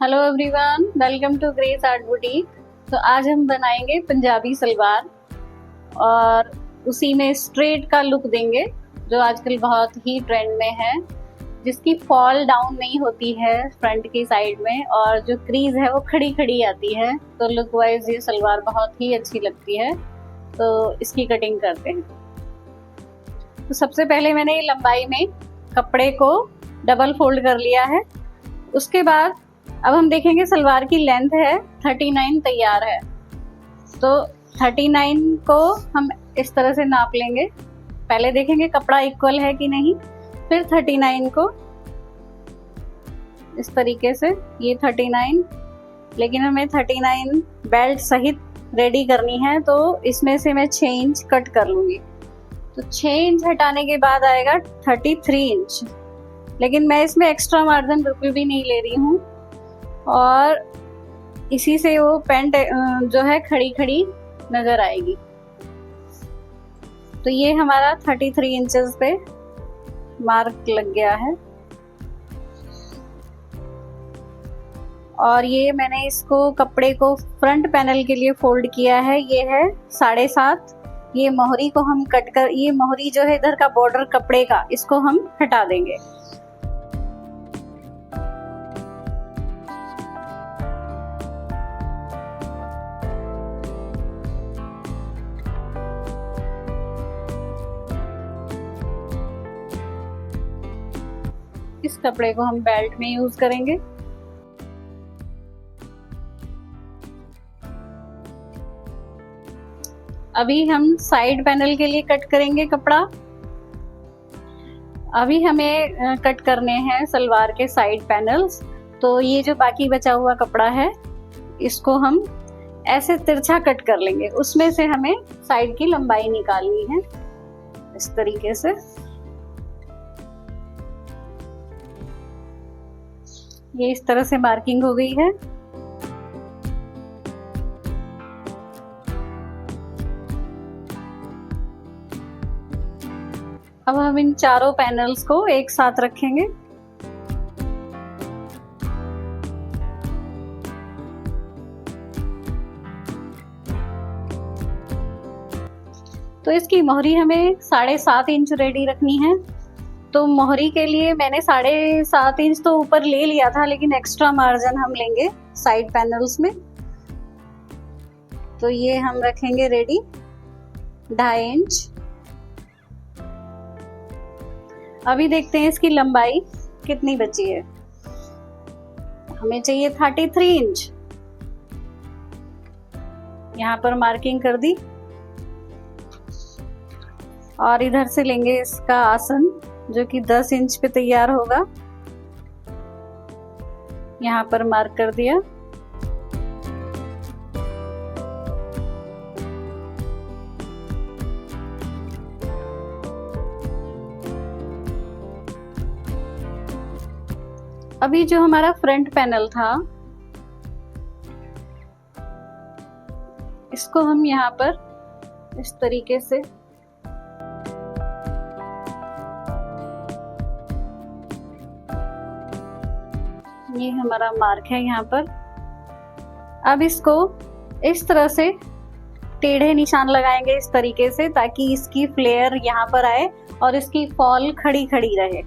Hello everyone, welcome to Grace Art Boutique. तो आज हम बनाएंगे पंजाबी सलवार और उसी में स्ट्रेट का लुक देंगे जो आजकल बहुत ही ट्रेंड में है, जिसकी फॉल डाउन नहीं होती है फ्रंट की साइड में और जो क्रीज है वो खड़ी खड़ी आती है। तो लुक वाइज ये सलवार बहुत ही अच्छी लगती है। तो इसकी कटिंग करते हैं। तो सबसे पहले मैंने लंबाई में कपड़े को डबल फोल्ड कर लिया है। उसके बाद अब हम देखेंगे सलवार की लेंथ है 39 तैयार है। तो 39 को हम इस तरह से नाप लेंगे। पहले देखेंगे कपड़ा इक्वल है कि नहीं, फिर 39 को इस तरीके से, ये 39, लेकिन हमें 39 बेल्ट सहित रेडी करनी है। तो इसमें से मैं 6 इंच कट कर लूंगी। तो 6 इंच हटाने के बाद आएगा 33 इंच, लेकिन मैं इसमें एक्स्ट्रा मार्जिन बिल्कुल भी नहीं ले रही हूँ और इसी से वो पैंट जो है खड़ी खड़ी नजर आएगी। तो ये हमारा 33 इंचेस पे मार्क लग गया है। और ये मैंने इसको कपड़े को फ्रंट पैनल के लिए फोल्ड किया है। ये है 7.5। ये मोहरी को हम कट कर, ये मोहरी जो है इधर का बॉर्डर कपड़े का, इसको हम हटा देंगे। इस कपड़े को हम बेल्ट में यूज करेंगे। अभी हम साइड पैनल के लिए कट करेंगे कपड़ा। अभी हमें कट करने हैं सलवार के साइड पैनल्स। तो ये जो बाकी बचा हुआ कपड़ा है इसको हम ऐसे तिरछा कट कर लेंगे। उसमें से हमें साइड की लंबाई निकालनी है इस तरीके से। ये इस तरह से मार्किंग हो गई है। अब हम इन चारों पैनल्स को एक साथ रखेंगे। तो इसकी मोहरी हमें 7.5 इंच रेडी रखनी है। तो मोहरी के लिए मैंने 7.5 इंच तो ऊपर ले लिया था, लेकिन एक्स्ट्रा मार्जिन हम लेंगे साइड पैनल्स में। तो ये हम रखेंगे रेडी 2.5 इंच। अभी देखते हैं इसकी लंबाई कितनी बची है। हमें चाहिए 33 इंच। यहाँ पर मार्किंग कर दी और इधर से लेंगे इसका आसन जो कि 10 इंच पे तैयार होगा। यहाँ पर मार्क कर दिया। अभी जो हमारा फ्रंट पैनल था इसको हम यहाँ पर इस तरीके से ये हमारा मार्क है यहाँ पर। अब इसको इस तरह से टेढ़े निशान लगाएंगे इस तरीके से, ताकि इसकी फ्लेयर यहाँ पर आए और इसकी फॉल खड़ी खड़ी रहे।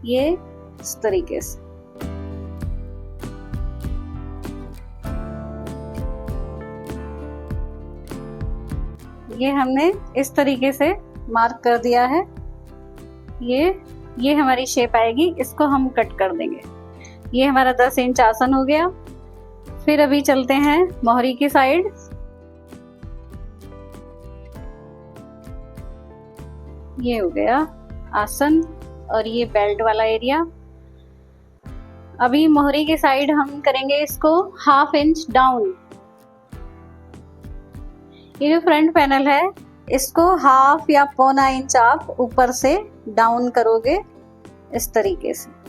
ये इस तरीके से। ये हमने इस तरीके से मार्क कर दिया है। ये हमारी शेप आएगी। इसको हम कट कर देंगे। ये हमारा 10 इंच आसन हो गया। फिर अभी चलते हैं मोहरी की साइड। ये हो गया आसन और ये बेल्ट वाला एरिया। अभी मोहरी की साइड हम करेंगे इसको 1/2 इंच डाउन। ये जो फ्रंट पैनल है इसको 1/2 या 1/4 इंच आप ऊपर से डाउन करोगे इस तरीके से।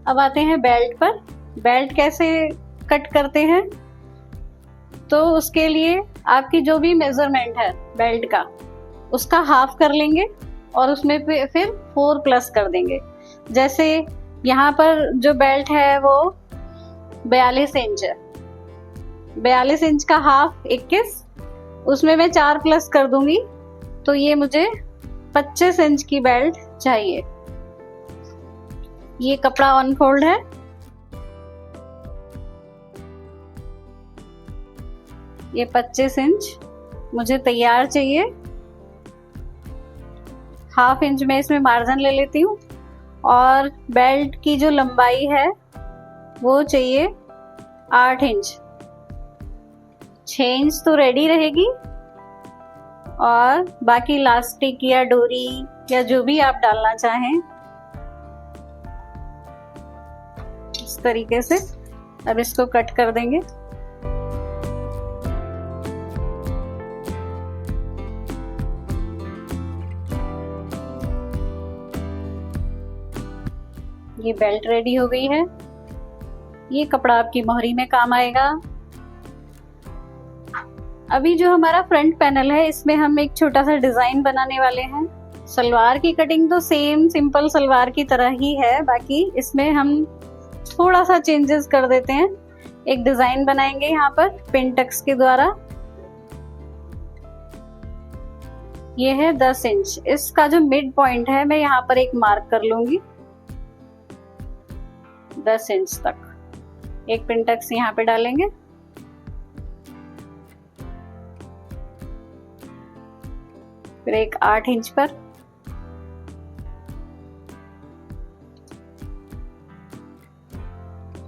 अब आते हैं बेल्ट पर। बेल्ट कैसे कट करते हैं, तो उसके लिए आपकी जो भी मेजरमेंट है बेल्ट का, उसका हाफ कर लेंगे और उसमें फिर 4 प्लस कर देंगे। जैसे यहाँ पर जो बेल्ट है वो 42 इंच है, 42 इंच का हाफ 21, उसमें मैं 4 प्लस कर दूंगी, तो ये मुझे 25 इंच की बेल्ट चाहिए। ये कपड़ा अनफोल्ड है, ये 25 इंच मुझे तैयार चाहिए। हाफ इंच में इसमें मार्जिन ले लेती हूँ और बेल्ट की जो लंबाई है वो चाहिए 8 इंच। 6 इंच तो रेडी रहेगी और बाकी इलास्टिक या डोरी या जो भी आप डालना चाहें इस तरीके से। अब इसको कट कर देंगे। ये बेल्ट रेडी हो गई है। ये कपड़ा आपकी मोहरी में काम आएगा। अभी जो हमारा फ्रंट पैनल है, इसमें हम एक छोटा सा डिजाइन बनाने वाले हैं। सलवार की कटिंग तो सेम सिंपल सलवार की तरह ही है, बाकी इसमें हम थोड़ा सा चेंजेस कर देते हैं। एक डिजाइन बनाएंगे यहाँ पर पिन टक्स के द्वारा। ये है 10 इंच। इसका जो मिड पॉइंट है मैं यहाँ पर एक मार्क कर लूंगी 10 इंच तक। एक पिन टक्स यहाँ पे डालेंगे। फिर एक 8 इंच पर,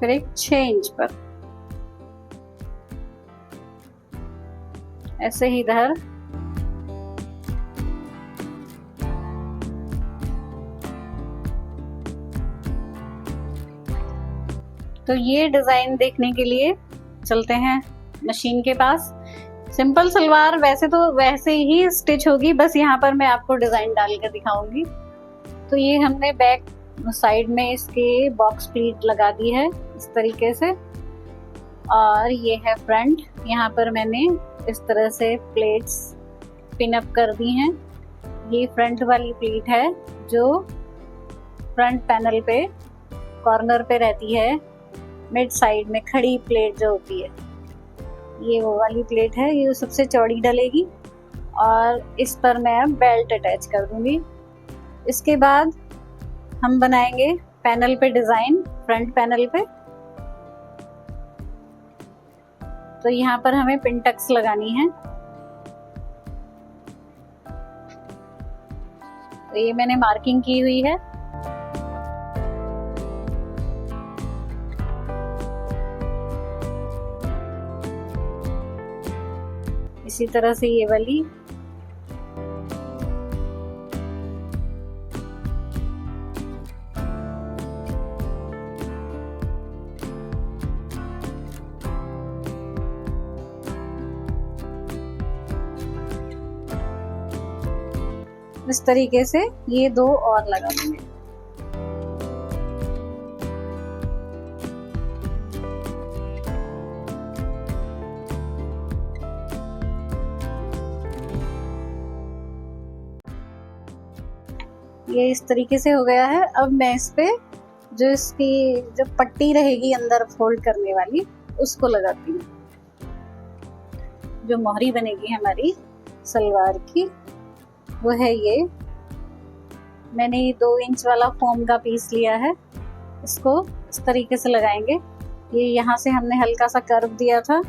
फिर एक 6 इंच पर, ऐसे ही इधर। तो ये डिजाइन देखने के लिए चलते हैं मशीन के पास। सिंपल सलवार वैसे तो वैसे ही स्टिच होगी, बस यहाँ पर मैं आपको डिजाइन डाल कर दिखाऊंगी। तो ये हमने बैक साइड में इसके बॉक्स प्लीट लगा दी है इस तरीके से, और ये है फ्रंट। यहाँ पर मैंने इस तरह से प्लेट्स पिन अप कर दी हैं। ये फ्रंट वाली प्लीट है जो फ्रंट पैनल पे कॉर्नर पे रहती है, मिड साइड में खड़ी प्लेट जो होती है, ये वो वाली प्लेट है। ये सबसे चौड़ी डलेगी और इस पर मैं अब बेल्ट अटैच कर दूंगी। इसके बाद हम बनाएंगे पैनल पे डिजाइन, फ्रंट पैनल पे। तो यहाँ पर हमें पिन टक्स लगानी है। तो ये मैंने मार्किंग की हुई है। इसी तरह से ये वाली। इस तरीके से ये 2 और लगा देंगे। ये इस तरीके से हो गया है। अब मैं इस पे जो इसकी जो पट्टी रहेगी अंदर फोल्ड करने वाली, उसको लगाती हूँ। जो मोहरी बनेगी हमारी सलवार की वो है ये। मैंने ये 2 इंच वाला फोम का पीस लिया है, इसको इस तरीके से लगाएंगे। ये यहाँ से हमने हल्का सा कर्व दिया था,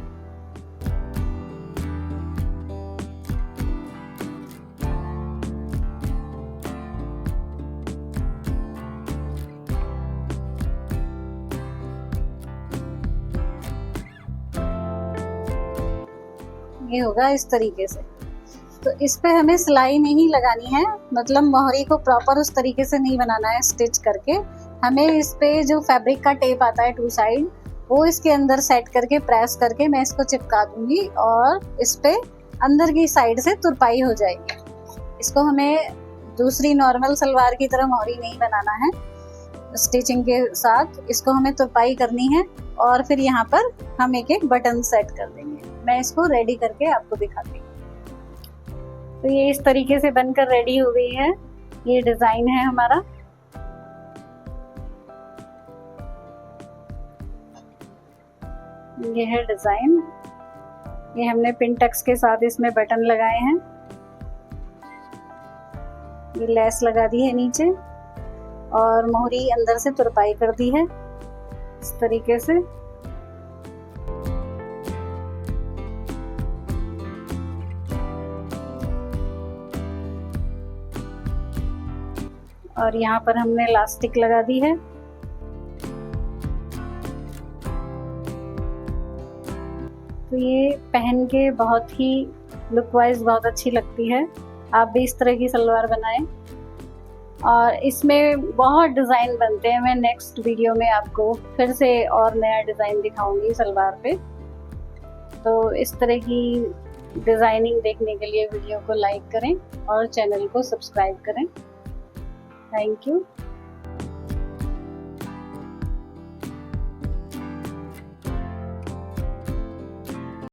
ये होगा इस तरीके से। तो इस पे हमें सिलाई नहीं लगानी है, मतलब मोहरी को प्रॉपर उस तरीके से नहीं बनाना है स्टिच करके। हमें इस पे जो फैब्रिक का टेप आता है 2 साइड, वो इसके अंदर सेट करके प्रेस करके मैं इसको चिपका दूंगी और इस पे अंदर की साइड से तुरपाई हो जाएगी। इसको हमें दूसरी नॉर्मल सलवार की तरह मोहरी नहीं बनाना है। स्टिचिंग के साथ इसको हमें तुरपाई करनी है और फिर यहाँ पर हम एक एक बटन सेट कर देंगे। मैं इसको रेडी करके आपको दिखाती हूँ। तो ये इस तरीके से बनकर रेडी हो गई है। ये डिजाइन है हमारा। ये है डिजाइन। ये हमने पिन टक्स के साथ इसमें बटन लगाए हैं। ये लेस लगा दी है नीचे और मोहरी अंदर से तुरपाई कर दी है इस तरीके से। और यहाँ पर हमने इलास्टिक लगा दी है। तो ये पहन के बहुत ही लुक वाइज बहुत अच्छी लगती है। आप भी इस तरह की सलवार बनाएं। और इसमें बहुत डिज़ाइन बनते हैं। मैं नेक्स्ट वीडियो में आपको फिर से और नया डिज़ाइन दिखाऊंगी सलवार पे। तो इस तरह की डिज़ाइनिंग देखने के लिए वीडियो को लाइक करें और चैनल को सब्सक्राइब करें। Thank you.